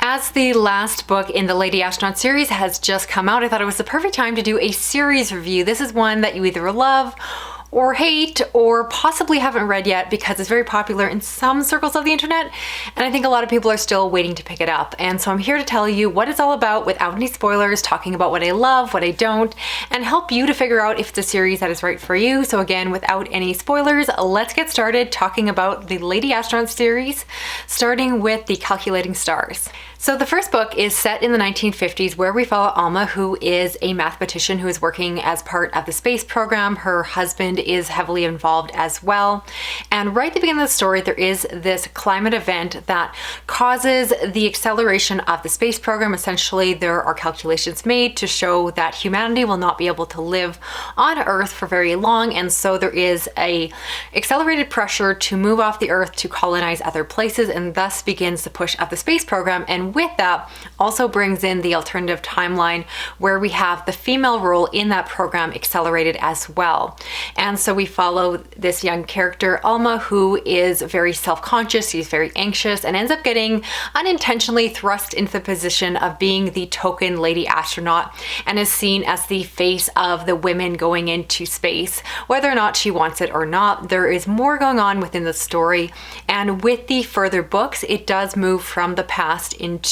As the last book in the Lady Astronaut series has just come out, I thought it was the perfect time to do a series review. This is one that you either love or hate or possibly haven't read yet because it's very popular in some circles of the internet, and I think a lot of people are still waiting to pick it up. And so I'm here to tell you what it's all about without any spoilers, talking about what I love, what I don't, and help you to figure out if it's a series that is right for you. So again, without any spoilers, let's get started talking about the Lady Astronaut series, starting with the Calculating Stars. So the first book is set in the 1950s, where we follow Alma, who is a mathematician who is working as part of the space program. Her husband is heavily involved as well. And right at the beginning of the story, there is this climate event that causes the acceleration of the space program. Essentially, there are calculations made to show that humanity will not be able to live on Earth for very long. And so there is a accelerated pressure to move off the Earth to colonize other places, and thus begins the push of the space program. And with that also brings in the alternative timeline where we have the female role in that program accelerated as well. And so we follow this young character, Alma, who is very self-conscious, she's very anxious, and ends up getting unintentionally thrust into the position of being the token lady astronaut and is seen as the face of the women going into space, whether or not she wants it or not. There is more going on within the story, and with the further books, it does move from the past into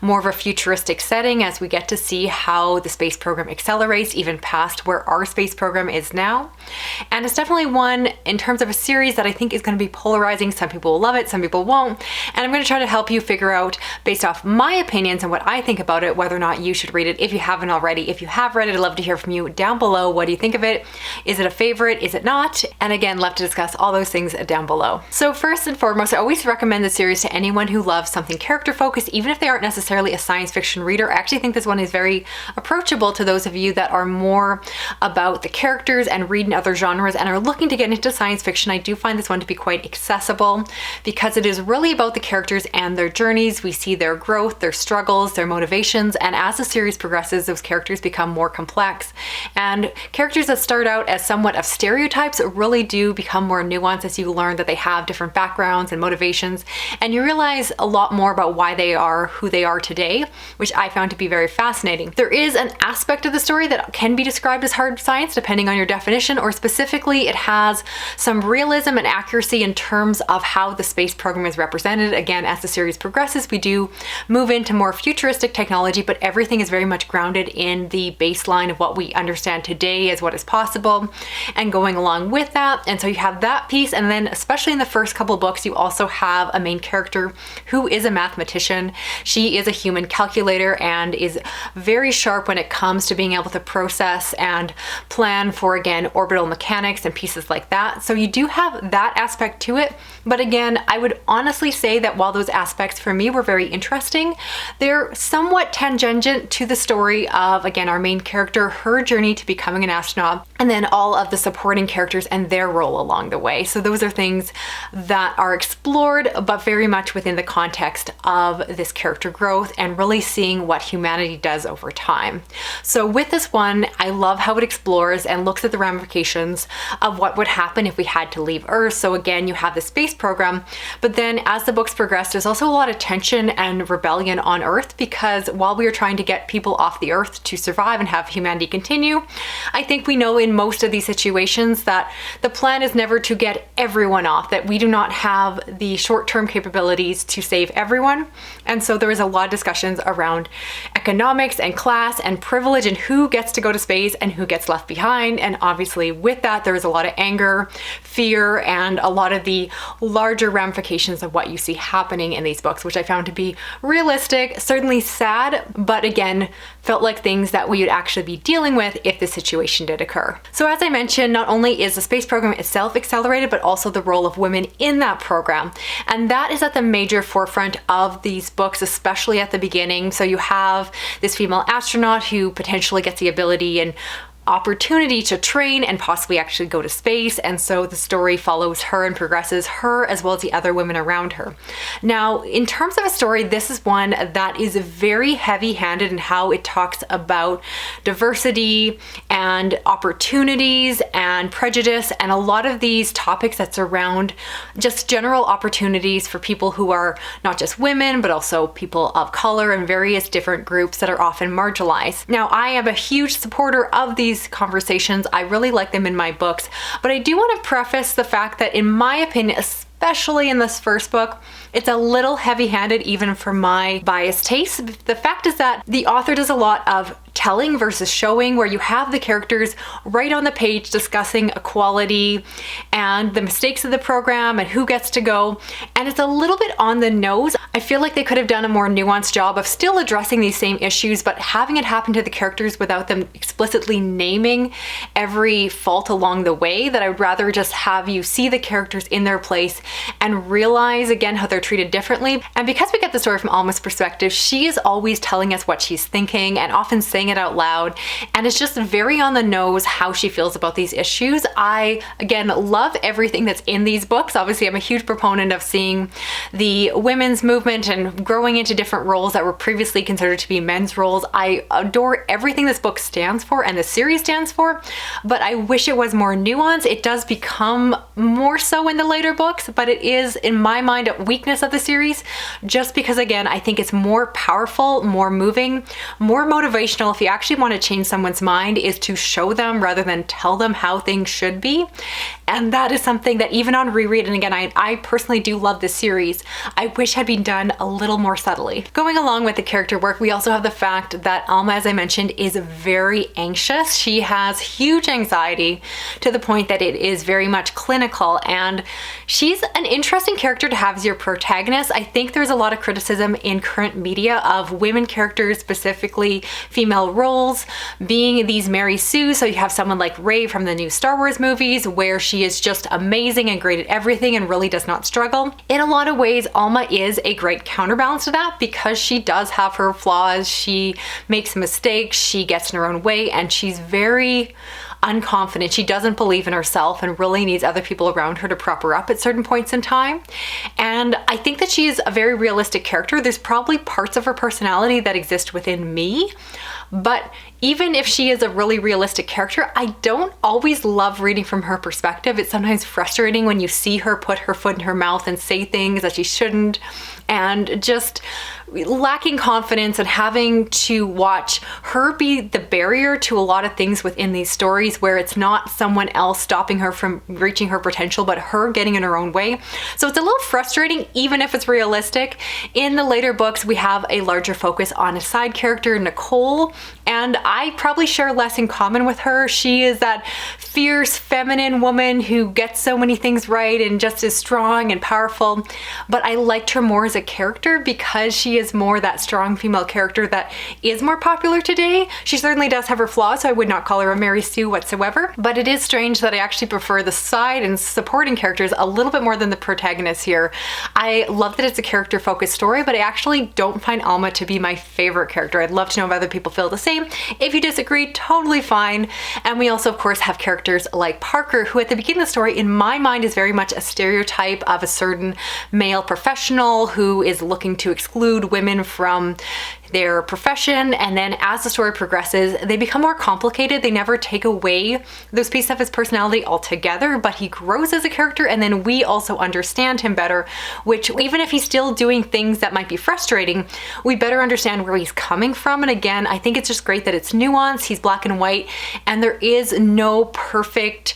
more of a futuristic setting as we get to see how the space program accelerates even past where our space program is now. And it's definitely one in terms of a series that I think is going to be polarizing. Some people will love it, some people won't. And I'm going to try to help you figure out, based off my opinions and what I think about it, whether or not you should read it if you haven't already. If you have read it, I'd love to hear from you down below. What do you think of it? Is it a favorite? Is it not? And again, love to discuss all those things down below. So first and foremost, I always recommend the series to anyone who loves something character focused, even if they aren't necessarily a science fiction reader. I actually think this one is very approachable to those of you that are more about the characters and read in other genres and are looking to get into science fiction. I do find this one to be quite accessible because it is really about the characters and their journeys. We see their growth, their struggles, their motivations, and as the series progresses, those characters become more complex. And characters that start out as somewhat of stereotypes really do become more nuanced as you learn that they have different backgrounds and motivations, and you realize a lot more about why they are who they are today, which I found to be very fascinating. There is an aspect of the story that can be described as hard science depending on your definition, or specifically it has some realism and accuracy in terms of how the space program is represented. Again, as the series progresses, we do move into more futuristic technology, but everything is very much grounded in the baseline of what we understand today as what is possible and going along with that. And so you have that piece, and then especially in the first couple books, you also have a main character who is a mathematician. She is a human calculator and is very sharp when it comes to being able to process and plan for, again, orbital mechanics and pieces like that. So you do have that aspect to it. But again, I would honestly say that while those aspects for me were very interesting, they're somewhat tangent to the story of, again, our main character, her journey to becoming an astronaut, and then all of the supporting characters and their role along the way. So those are things that are explored, but very much within the context of this character growth and really seeing what humanity does over time. So with this one, I love how it explores and looks at the ramifications of what would happen if we had to leave Earth. So again, you have the space program, but then as the books progress, there's also a lot of tension and rebellion on Earth, because while we are trying to get people off the Earth to survive and have humanity continue, I think we know in most of these situations that the plan is never to get everyone off, that we do not have the short-term capabilities to save everyone. And so there is a lot of discussions around economics and class and privilege and who gets to go to space and who gets left behind. And obviously with that, there is a lot of anger, fear, and a lot of the larger ramifications of what you see happening in these books, which I found to be realistic, certainly sad, but again, felt like things that we would actually be dealing with if the situation did occur. So as I mentioned, not only is the space program itself accelerated, but also the role of women in that program. And that is at the major forefront of these books, especially at the beginning. So you have this female astronaut who potentially gets the ability and opportunity to train and possibly actually go to space. And so the story follows her and progresses her as well as the other women around her. Now, in terms of a story, this is one that is very heavy-handed in how it talks about diversity and opportunities and prejudice and a lot of these topics that surround just general opportunities for people who are not just women, but also people of color and various different groups that are often marginalized. Now, I am a huge supporter of these conversations. I really like them in my books, but I do want to preface the fact that in my opinion, especially in this first book, it's a little heavy-handed even for my biased taste. The fact is that the author does a lot of telling versus showing, where you have the characters right on the page discussing equality and the mistakes of the program and who gets to go, and it's a little bit on the nose. I feel like they could have done a more nuanced job of still addressing these same issues, but having it happen to the characters without them explicitly naming every fault along the way. That I would rather just have you see the characters in their place and realize again how they're treated differently. And because we get the story from Alma's perspective, she is always telling us what she's thinking and often saying it out loud, and it's just very on the nose how she feels about these issues. I again love everything that's in these books. Obviously, I'm a huge proponent of seeing the women's movement and growing into different roles that were previously considered to be men's roles. I adore everything this book stands for and the series stands for, but I wish it was more nuanced. It does become more so in the later books, but it is, in my mind, a weakness of the series, just because again, I think it's more powerful, more moving, more motivational. If you actually want to change someone's mind, is to show them rather than tell them how things should be. And that is something that even on reread, and again, I personally do love this series, I wish had been done a little more subtly. Going along with the character work, we also have the fact that Alma, as I mentioned, is very anxious. She has huge anxiety to the point that it is very much clinical, and she's an interesting character to have as your protagonist. I think there's a lot of criticism in current media of women characters, specifically female roles, being these Mary Sue. So you have someone like Rey from the new Star Wars movies, where she is just amazing and great at everything and really does not struggle. In a lot of ways, Alma is a great counterbalance to that because she does have her flaws. She makes mistakes, she gets in her own way, and she's very unconfident. She doesn't believe in herself and really needs other people around her to prop her up at certain points in time. And I think that she is a very realistic character. There's probably parts of her personality that exist within me, but even if she is a really realistic character, I don't always love reading from her perspective. It's sometimes frustrating when you see her put her foot in her mouth and say things that she shouldn't, and just lacking confidence and having to watch her be the barrier to a lot of things within these stories, where it's not someone else stopping her from reaching her potential, but her getting in her own way. So it's a little frustrating, even if it's realistic. In the later books, we have a larger focus on a side character, Nicole, and I probably share less in common with her. She is that fierce feminine woman who gets so many things right and just is strong and powerful, but I liked her more as a character because she is more that strong female character that is more popular today. She certainly does have her flaws, so I would not call her a Mary Sue whatsoever, but it is strange that I actually prefer the side and supporting characters a little bit more than the protagonists here. I love that it's a character focused story, but I actually don't find Alma to be my favorite character. I'd love to know if other people feel the same. If you disagree, totally fine. And we also of course have characters like Parker, who at the beginning of the story in my mind is very much a stereotype of a certain male professional who is looking to exclude women from their profession, and then as the story progresses, they become more complicated. They never take away those pieces of his personality altogether, but he grows as a character, and then we also understand him better, which even if he's still doing things that might be frustrating, we better understand where he's coming from. And again, I think it's just great that it's nuanced, he's black and white, and there is no perfect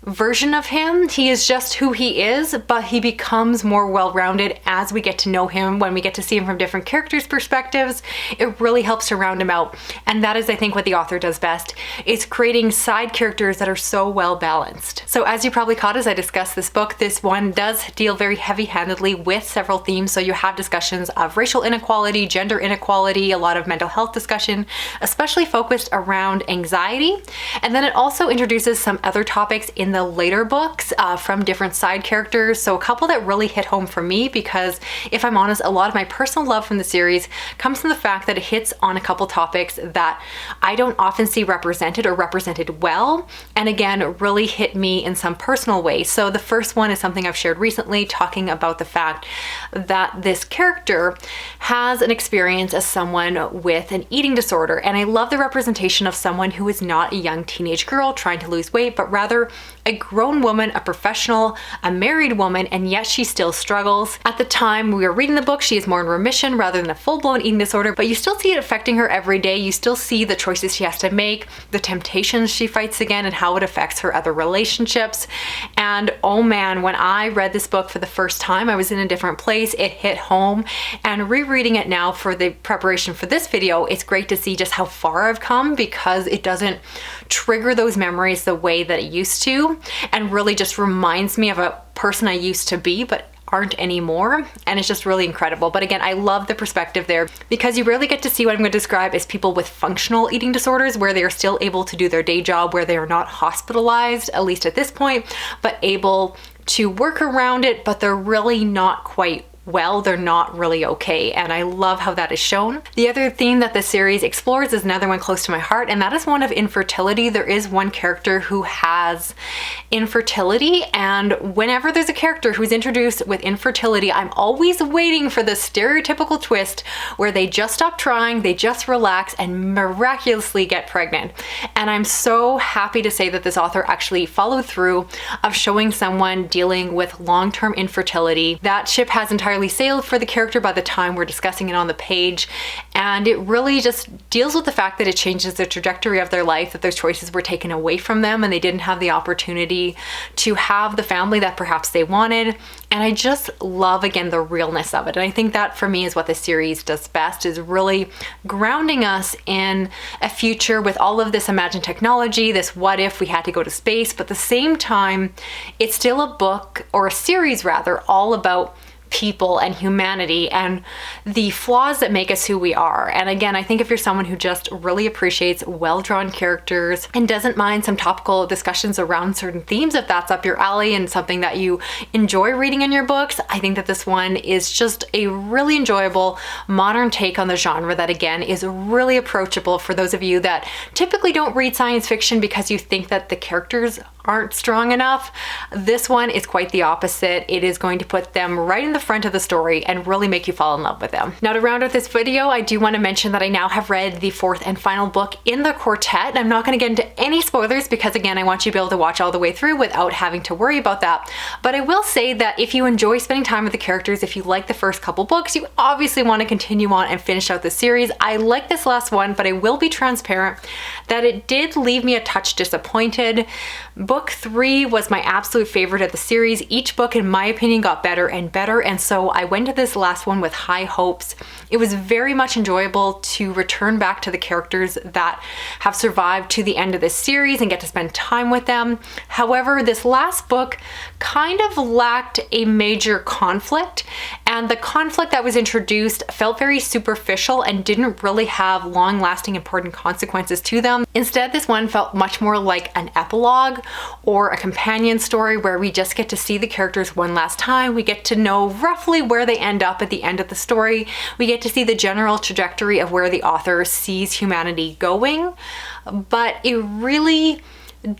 version of him. He is just who he is, but he becomes more well-rounded as we get to know him. When we get to see him from different characters' perspectives, it really helps to round him out. And that is, I think, what the author does best, is creating side characters that are so well balanced. So as you probably caught as I discussed this book, this one does deal very heavy-handedly with several themes. So you have discussions of racial inequality, gender inequality, a lot of mental health discussion, especially focused around anxiety. And then it also introduces some other topics in in the later books from different side characters. So a couple that really hit home for me, because if I'm honest, a lot of my personal love from the series comes from the fact that it hits on a couple topics that I don't often see represented or represented well, and again, really hit me in some personal way. So the first one is something I've shared recently, talking about the fact that this character has an experience as someone with an eating disorder, and I love the representation of someone who is not a young teenage girl trying to lose weight, but rather a grown woman, a professional, a married woman, and yet she still struggles. At the time we were reading the book, she is more in remission rather than a full-blown eating disorder, but you still see it affecting her every day. You still see the choices she has to make, the temptations she fights again, and how it affects her other relationships. And oh man, when I read this book for the first time, I was in a different place. It hit home, and rereading it now for the preparation for this video, it's great to see just how far I've come, because it doesn't trigger those memories the way that it used to, and really just reminds me of a person I used to be but aren't anymore, and it's just really incredible. But again, I love the perspective there, because you rarely get to see what I'm going to describe as people with functional eating disorders, where they are still able to do their day job, where they are not hospitalized, at least at this point, but able to work around it, but they're really not quite well, they're not really okay, and I love how that is shown. The other theme that the series explores is another one close to my heart, and that is one of infertility. There is one character who has infertility, and whenever there's a character who's introduced with infertility, I'm always waiting for the stereotypical twist where they just stop trying, they just relax, and miraculously get pregnant. And I'm so happy to say that this author actually followed through of showing someone dealing with long-term infertility. That ship has entirely sailed for the character by the time we're discussing it on the page, and it really just deals with the fact that it changes the trajectory of their life, that those choices were taken away from them and they didn't have the opportunity to have the family that perhaps they wanted. And I just love, again, the realness of it. And I think that for me is what the series does best, is really grounding us in a future with all of this imagined technology, this what if we had to go to space, but at the same time, it's still a book, or a series rather, all about people and humanity and the flaws that make us who we are. And again, I think if you're someone who just really appreciates well-drawn characters and doesn't mind some topical discussions around certain themes, if that's up your alley and something that you enjoy reading in your books, I think that this one is just a really enjoyable modern take on the genre that, again, is really approachable for those of you that typically don't read science fiction because you think that the characters aren't strong enough. This one is quite the opposite. It is going to put them right in the front of the story and really make you fall in love with them. Now, to round out this video, I do want to mention that I now have read the fourth and final book in the quartet. I'm not going to get into any spoilers because, again, I want you to be able to watch all the way through without having to worry about that. But I will say that if you enjoy spending time with the characters, if you like the first couple books, you obviously want to continue on and finish out the series. I like this last one, but I will be transparent that it did leave me a touch disappointed. Book 3 was my absolute favorite of the series. Each book, in my opinion, got better and better, and so I went to this last one with high hopes. It was very much enjoyable to return back to the characters that have survived to the end of this series and get to spend time with them. However, this last book kind of lacked a major conflict, and the conflict that was introduced felt very superficial and didn't really have long-lasting important consequences to them. Instead, this one felt much more like an epilogue or a companion story where we just get to see the characters one last time. We get to know roughly where they end up at the end of the story. We get to see the general trajectory of where the author sees humanity going, but it really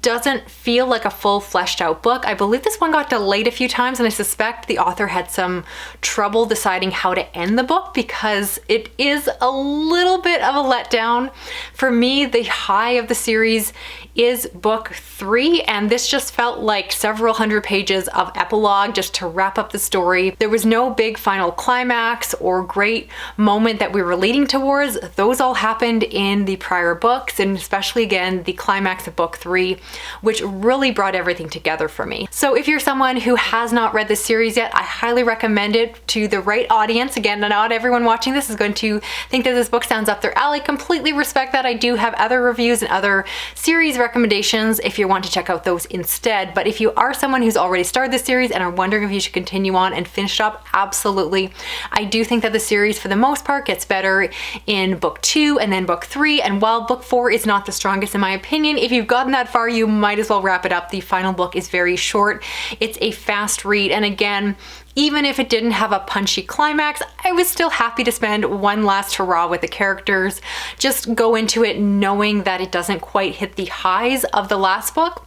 doesn't feel like a full fleshed out book. I believe this one got delayed a few times, and I suspect the author had some trouble deciding how to end the book because it is a little bit of a letdown. For me, the high of the series is book 3, and this just felt like several hundred pages of epilogue just to wrap up the story. There was no big final climax or great moment that we were leading towards. Those all happened in the prior books, and especially, again, the climax of book 3, which really brought everything together for me. So if you're someone who has not read this series yet, I highly recommend it to the right audience. Again, not everyone watching this is going to think that this book sounds up their alley. Completely respect that. I do have other reviews and other series recommendations if you want to check out those instead. But if you are someone who's already started this series and are wondering if you should continue on and finish up, absolutely. I do think that the series for the most part gets better in book 2 and then book 3. And while book 4 is not the strongest in my opinion, if you've gotten that far far, you might as well wrap it up. The final book is very short. It's a fast read, and again, even if it didn't have a punchy climax, I was still happy to spend one last hurrah with the characters. Just go into it knowing that it doesn't quite hit the highs of the last book,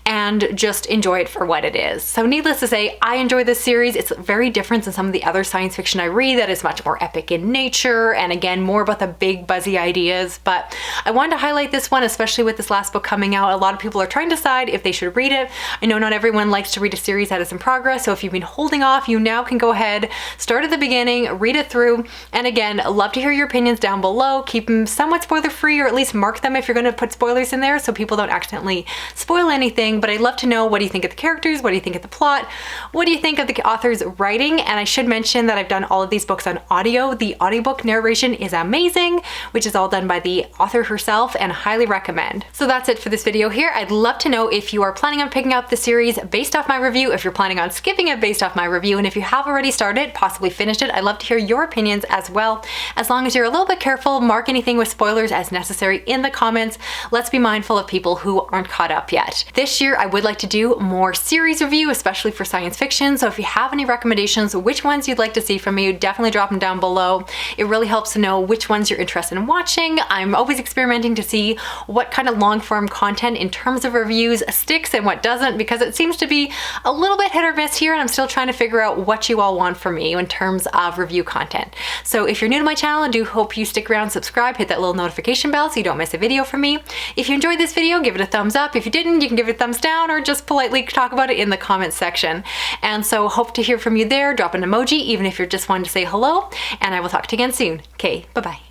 and just enjoy it for what it is. So needless to say, I enjoy this series. It's very different than some of the other science fiction I read that is much more epic in nature, and again, more about the big buzzy ideas. But I wanted to highlight this one, especially with this last book coming out. A lot of people are trying to decide if they should read it. I know not everyone likes to read a series that is in progress, so if you've been holding off, you now can go ahead, start at the beginning, read it through, and again, love to hear your opinions down below. Keep them somewhat spoiler free, or at least mark them if you're going to put spoilers in there so people don't accidentally spoil anything. But I'd love to know, what do you think of the characters? What do you think of the plot? What do you think of the author's writing? And I should mention that I've done all of these books on audio. The audiobook narration is amazing, which is all done by the author herself, and highly recommend. So that's it for this video here. I'd love to know if you are planning on picking up the series based off my review, if you're planning on skipping it based off my review, and if you have already started, possibly finished it, I'd love to hear your opinions as well. As long as you're a little bit careful, mark anything with spoilers as necessary in the comments. Let's be mindful of people who aren't caught up yet. This year, I would like to do more series review, especially for science fiction. So if you have any recommendations, which ones you'd like to see from me, definitely drop them down below. It really helps to know which ones you're interested in watching. I'm always experimenting to see what kind of long form content in terms of reviews sticks and what doesn't, because it seems to be a little bit hit or miss here, and I'm still trying to figure out what you all want from me in terms of review content. So if you're new to my channel, I do hope you stick around, subscribe, hit that little notification bell so you don't miss a video from me. If you enjoyed this video, give it a thumbs up. If you didn't, you can give it a thumbs down, or just politely talk about it in the comments section. And so hope to hear from you there. Drop an emoji, even if you're just wanting to say hello, and I will talk to you again soon. Okay, bye-bye.